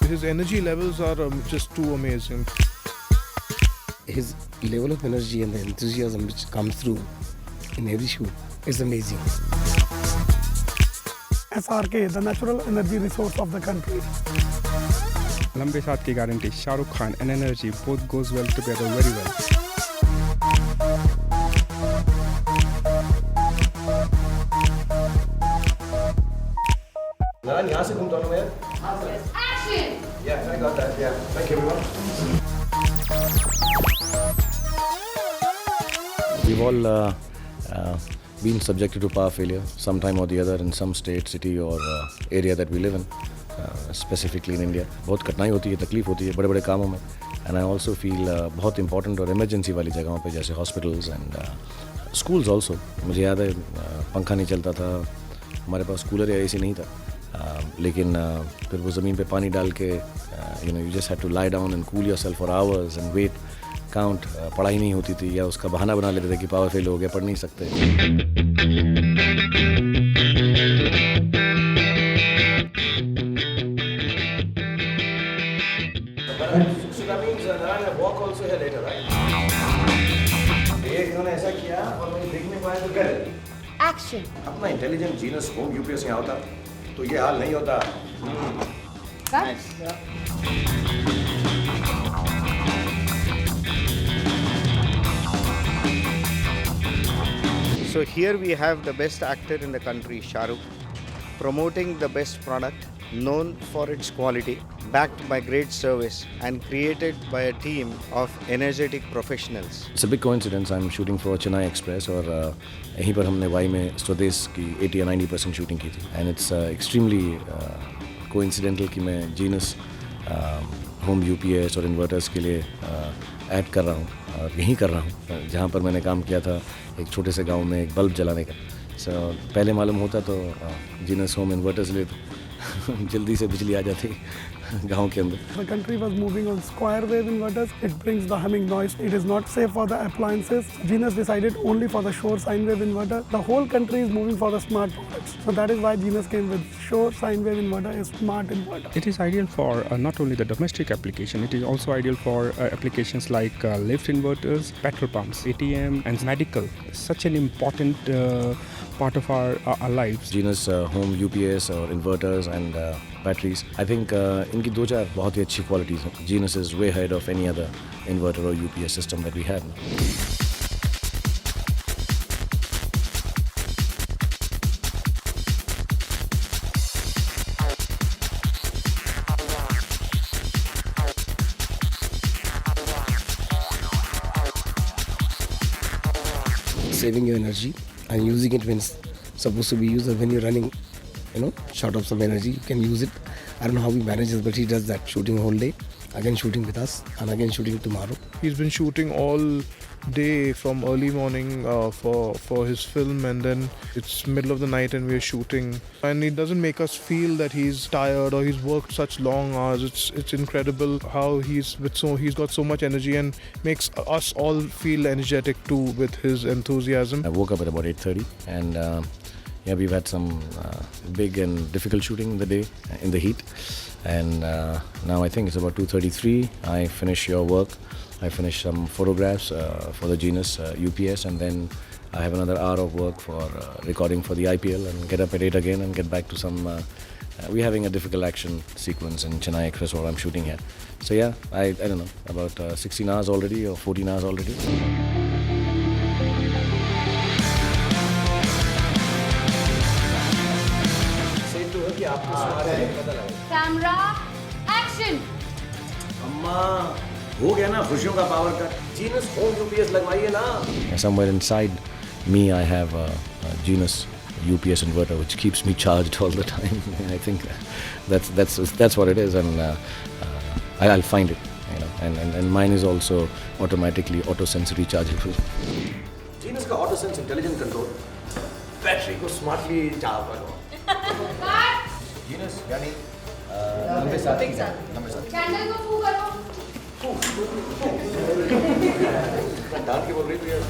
his energy levels are just too amazing. His level of energy and the enthusiasm which comes through in every shoot is amazing. SRK, the natural energy resource of the country. लंबे साथ की guarantee. Shahrukh Khan and energy both goes well together very well. Narayan यहाँ से घूमता हूँ मैं. Action! Yeah, I got that. Yeah, thank you everyone. We've all been subjected to power failure sometime or the other in some state, city or area that we live in, specifically in India. बहुत कठिनाई होती है, तकलीफ होती है बड़े बड़े कामों में. And I also feel बहुत important और emergency वाली जगहों पे जैसे hospitals and schools also. मुझे याद है पंखा नहीं चलता था, हमारे पास कूलर या एसी नहीं था. लेकिन फिर वो ज़मीन पे पानी डाल के you just had to lie down and cool yourself for hours and wait. Count पढ़ाई नहीं होती थी या उसका बहाना बना लेते थे कि पावर फेल हो गया, पढ़ नहीं सकते. इन्होंने ऐसा किया और मैं देख नहीं पाया तो क्या है? Action! अपना इंटेलिजेंट जीनस होम यूपीएस यहाँ होता तो ये हाल नहीं होता. So here we have the best actor in the country, Shah Rukh, promoting the best product, known for its quality, backed by great service and created by a team of energetic professionals. It's a big coincidence. I'm shooting for Chennai Express और यहीं पर हमने Y में स्वदेश की 80 या 90% shooting की थी. And it's extremely coincidental कि मैं जीनस होम यूपीएस और इन्वर्टर्स के लिए ऐड कर रहा हूँ और यहीं कर रहा हूँ जहाँ पर मैंने काम किया था एक छोटे से गांव में एक बल्ब जलाने का. पहले मालूम होता तो जीनस होम इन्वर्टर्स ले जल्दी से बिजली आ जाती गांव के अंदर. The country was moving on square wave inverters. It brings the humming noise. It is not safe for the appliances. Genus decided only for the Shore sine wave inverter. The whole country is moving for the smart products. So that is why Genus came with Shore sine wave inverter, a smart inverter. It is ideal for not only the domestic application, it is also ideal for applications like lift inverters, petrol pumps, ATM and medical. Such an important part of our lives. Genus home UPS और inverters and batteries. I think इनकी दो चार बहुत ही अच्छी qualities हैं. Genus is way ahead of any other inverter और UPS system that we have. Saving your energy and using it when it's supposed to be used, or when you're running, short of some energy, you can use it. I don't know how he manages, but he does that, shooting a whole day, again shooting with us, and again shooting tomorrow. He's been shooting all day from early morning for his film, and then it's middle of the night and we're shooting. And it doesn't make us feel that he's tired or he's worked such long hours. It's incredible how he's got so much energy and makes us all feel energetic too with his enthusiasm. I woke up at about 8:30 and we've had some big and difficult shooting in the day in the heat, and now I think it's about 2:33. I finish your work. I finish some photographs for the Genus UPS, and then I have another hour of work for recording for the IPL, and get up at 8 again and get back to some. We're having a difficult action sequence in Chennai Express where I'm shooting here. So yeah, I don't know, about 16 hours already or 14 hours already. Camera, action! अम्मा हो गया ना खुशियों का power cut. Genus home UPS लगवाइए ना. Somewhere inside me, I have a Genus UPS inverter which keeps me charged all the time. I think that's what it is, and I'll find it. And mine is also automatically auto-sensory chargeable. Genus का auto sense intelligent control. Battery को smartly charge करो. Genus यानी number 7. Candle को फू करो. डांट के बोल रही थी यार.